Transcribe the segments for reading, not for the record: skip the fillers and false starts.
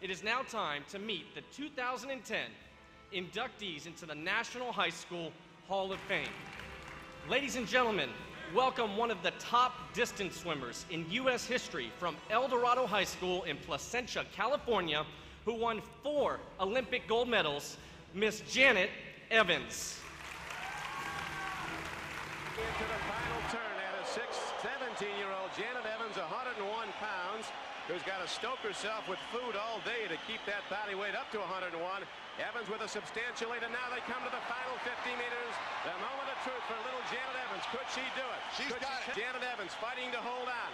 it is now time to meet the 2010 inductees into the National High School Hall of Fame. Ladies and gentlemen, welcome one of the top distance swimmers in U.S. history from Dorado High School in Placentia, California, who won 4 Olympic gold medals, Miss Janet Evans. Into the final turn at a 17-year-old Janet Evans, 101 pounds, who's got to stoke herself with food all day to keep that body weight up to 101. Evans with a substantial lead, and now they come to the final 50 meters. The moment of truth for little Janet Evans. Could she do it? She's got it. Janet Evans fighting to hold on.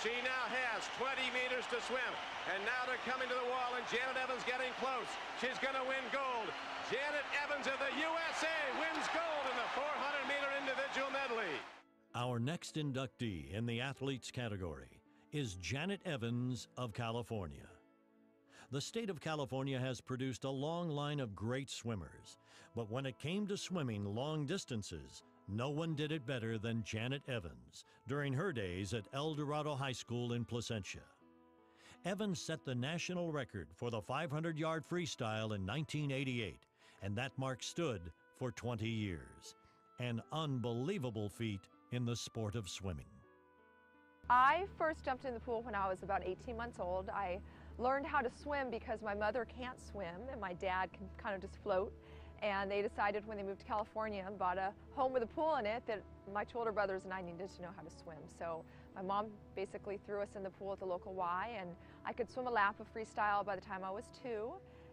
She now has 20 meters to swim, and now they're coming to the wall, and Janet Evans getting close. She's going to win gold. Janet Evans of the USA wins gold in the 400-meter individual medley. Our next inductee in the athletes category is Janet Evans of California. The state of California has produced a long line of great swimmers, but when it came to swimming long distances, no one did it better than Janet Evans during her days at Dorado High School in Placentia. Evans set the national record for the 500-yard freestyle in 1988, and that mark stood for 20 years. An unbelievable feat in the sport of swimming. I first jumped in the pool when I was about 18 months old. I learned how to swim because my mother can't swim and my dad can kind of just float. And they decided when they moved to California and bought a home with a pool in it that my two older brothers and I needed to know how to swim. So my mom basically threw us in the pool at the local Y, and I could swim a lap of freestyle by the time I was 2,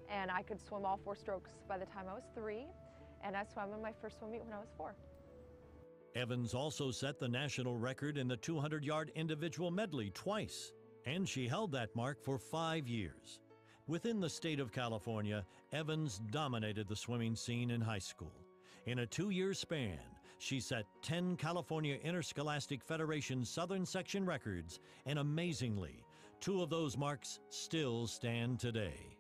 and I could swim all 4 strokes by the time I was 3, and I swam in my first swim meet when I was 4. Evans also set the national record in the 200-yard individual medley twice, and she held that mark for 5 years. Within the state of California, Evans dominated the swimming scene in high school. In a 2-year span, she set 10 California Interscholastic Federation Southern Section records, and amazingly, 2 of those marks still stand today.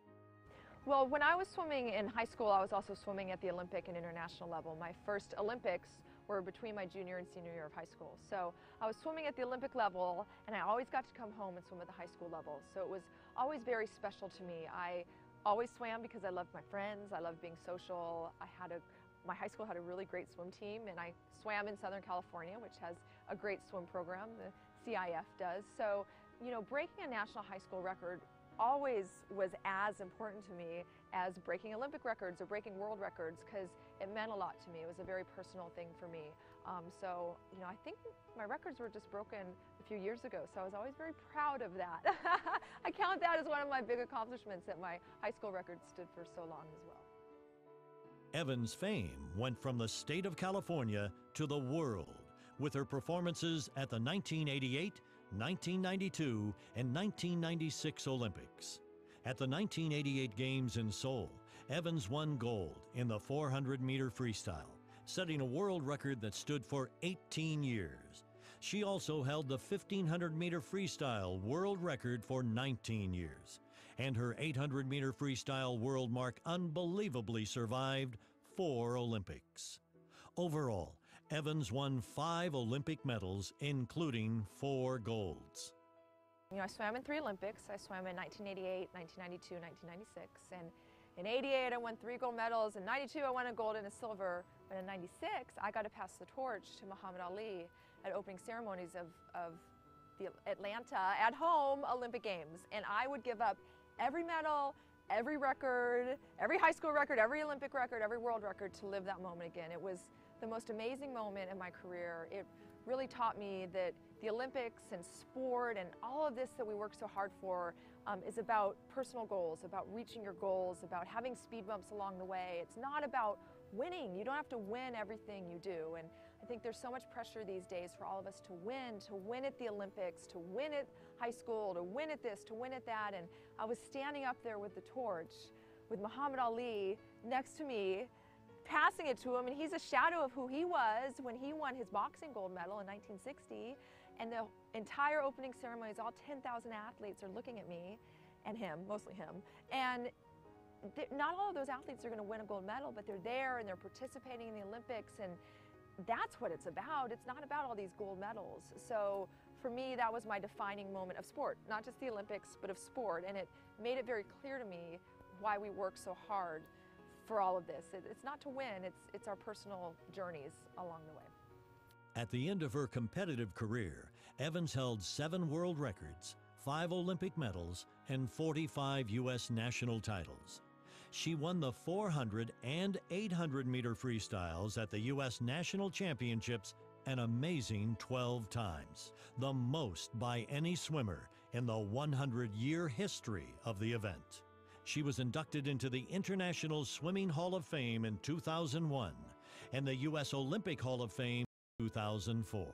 Well, when I was swimming in high school, I was also swimming at the Olympic and international level. My first Olympics were between my junior and senior year of high school. So I was swimming at the Olympic level, and I always got to come home and swim at the high school level. So it was always very special to me. I always swam because I loved my friends, I loved being social. My high school had a really great swim team, and I swam in Southern California, which has a great swim program, the CIF does. So, you know, breaking a national high school record always was as important to me as breaking Olympic records or breaking world records, because it meant a lot to me. It was a very personal thing for me. So, you know, I think my records were just broken a few years ago, so I was always very proud of that. I count that as one of my big accomplishments, that my high school record stood for so long as well. Evans' fame went from the state of California to the world with her performances at the 1988, 1992, and 1996 Olympics. At the 1988 Games in Seoul, Evans won gold in the 400-meter freestyle, setting a world record that stood for 18 years. She also held the 1,500-meter freestyle world record for 19 years, and her 800-meter freestyle world mark unbelievably survived 4 Olympics. Overall, Evans won 5 Olympic medals, including 4 golds. You know, I swam in 3 Olympics. I swam in 1988, 1992, 1996, and in 88 I won 3 gold medals. In 92 I won a gold and a silver, but in 96 I got to pass the torch to Muhammad Ali at opening ceremonies of the Atlanta at home Olympic Games, and I would give up every medal, every record, every high school record, every Olympic record, every world record to live that moment again. It was the most amazing moment in my career. It really taught me that the Olympics and sport and all of this that we work so hard for is about personal goals, about reaching your goals, about having speed bumps along the way. It's not about winning. You don't have to win everything you do. And I think there's so much pressure these days for all of us to win at the Olympics, to win at high school, to win at this, to win at that. And I was standing up there with the torch with Muhammad Ali next to me, passing it to him, and he's a shadow of who he was when he won his boxing gold medal in 1960. And the entire opening ceremonies, all 10,000 athletes are looking at me and him, mostly him. And not all of those athletes are going to win a gold medal, but they're there and they're participating in the Olympics, and that's what it's about. It's not about all these gold medals. So for me, that was my defining moment of sport, not just the Olympics, but of sport. And it made it very clear to me why we work so hard for all of this. It's not to win, it's our personal journeys along the way. At the end of her competitive career, Evans held 7 world records, 5 Olympic medals, and 45 U.S. national titles. She won the 400 and 800 meter freestyles at the U.S. National Championships an amazing 12 times, the most by any swimmer in the 100-year history of the event. She was inducted into the International Swimming Hall of Fame in 2001 and the U.S. Olympic Hall of Fame in 2004.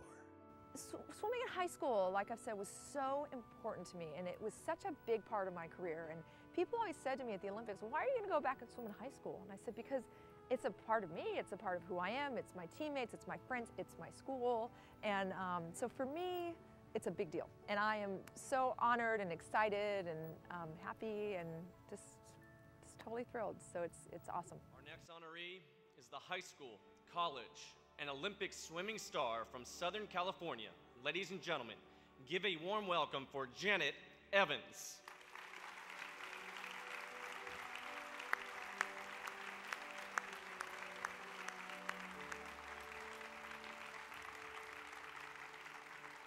Swimming in high school, like I've said, was so important to me, and it was such a big part of my career. And people always said to me at the Olympics, why are you going to go back and swim in high school? And I said, because it's a part of me, it's a part of who I am, it's my teammates, it's my friends, it's my school. And so for me, it's a big deal. And I am so honored and excited and happy and just totally thrilled. So it's awesome. Our next honoree is the high school, college, and Olympic swimming star from Southern California. Ladies and gentlemen, give a warm welcome for Janet Evans.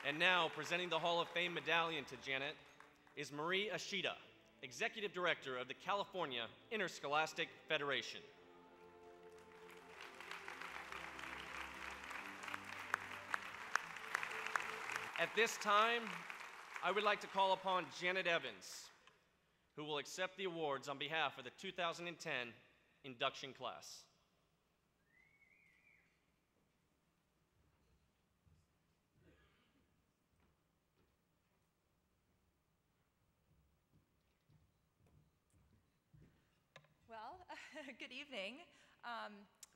And now, presenting the Hall of Fame medallion to Janet is Marie Ashita, Executive Director of the California Interscholastic Federation. At this time, I would like to call upon Janet Evans, who will accept the awards on behalf of the 2010 induction class. Well, good evening.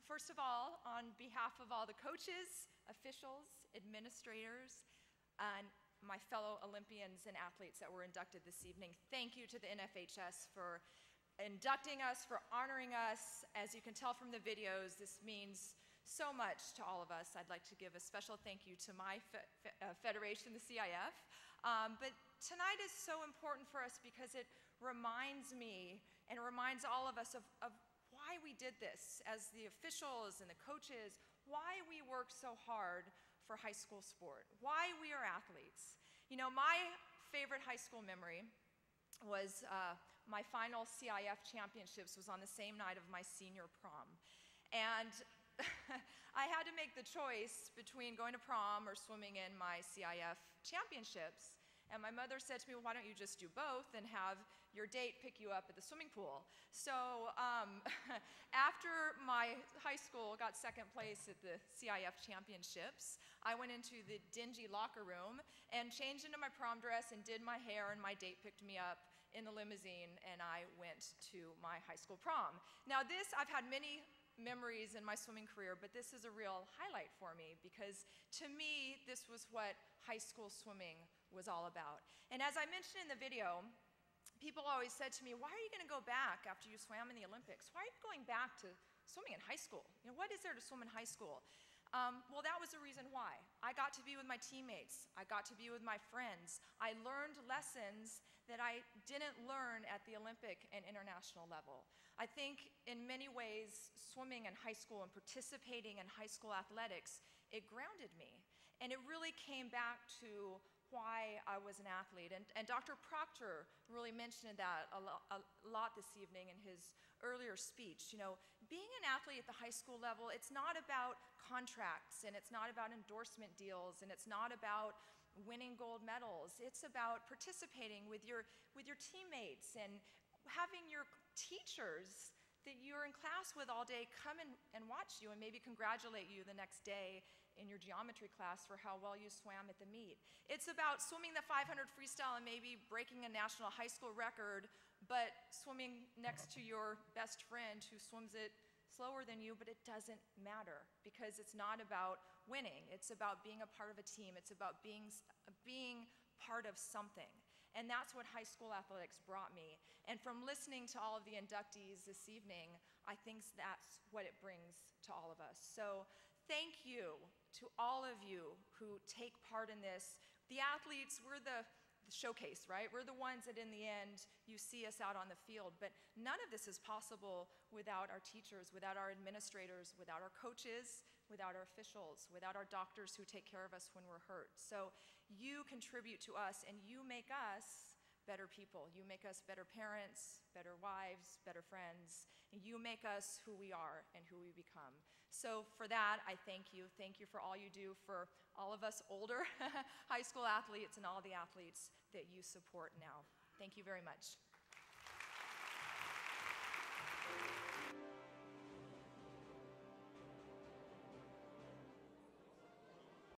First of all, on behalf of all the coaches, officials, administrators, and my fellow Olympians and athletes that were inducted this evening, thank you to the NFHS for inducting us, for honoring us. As you can tell from the videos, this means so much to all of us. I'd like to give a special thank you to my federation, the CIF. But tonight is so important for us because it reminds me and it reminds all of us of why we did this as the officials and the coaches, why we work so hard for high school sport, why we are athletes. You know, my favorite high school memory was my final CIF championships was on the same night of my senior prom. And I had to make the choice between going to prom or swimming in my CIF championships. And my mother said to me, well, why don't you just do both and have your date pick you up at the swimming pool? So after my high school got second place at the CIF championships, I went into the dingy locker room and changed into my prom dress and did my hair, and my date picked me up in the limousine, and I went to my high school prom. Now this, I've had many memories in my swimming career, but this is a real highlight for me because to me, this was what high school swimming was all about. And as I mentioned in the video, people always said to me, why are you going to go back after you swam in the Olympics? Why are you going back to swimming in high school? You know, what is there to swim in high school? Well, that was the reason why. I got to be with my teammates. I got to be with my friends. I learned lessons that I didn't learn at the Olympic and international level. I think in many ways, swimming in high school and participating in high school athletics, it grounded me. And it really came back to why I was an athlete. And Dr. Proctor really mentioned that a lot this evening in his earlier speech. You know, being an athlete at the high school level, it's not about contracts, and it's not about endorsement deals, and it's not about winning gold medals. It's about participating with your teammates and having your teachers that you're in class with all day come and watch you and maybe congratulate you the next day in your geometry class for how well you swam at the meet. It's about swimming the 500 freestyle and maybe breaking a national high school record, but swimming next to your best friend who swims it slower than you, but it doesn't matter because it's not about winning. It's about being a part of a team. It's about being part of something. And that's what high school athletics brought me. And from listening to all of the inductees this evening, I think that's what it brings to all of us. So thank you to all of you who take part in this The athletes, we're the showcase, right? We're the ones that in the end, you see us out on the field. But none of this is possible without our teachers, without our administrators, without our coaches, without our officials, without our doctors who take care of us when we're hurt. So you contribute to us, and you make us better people. You make us better parents, better wives, better friends. And you make us who we are and who we become. So for that, I thank you. Thank you for all you do for all of us older high school athletes and all the athletes that you support now. Thank you very much.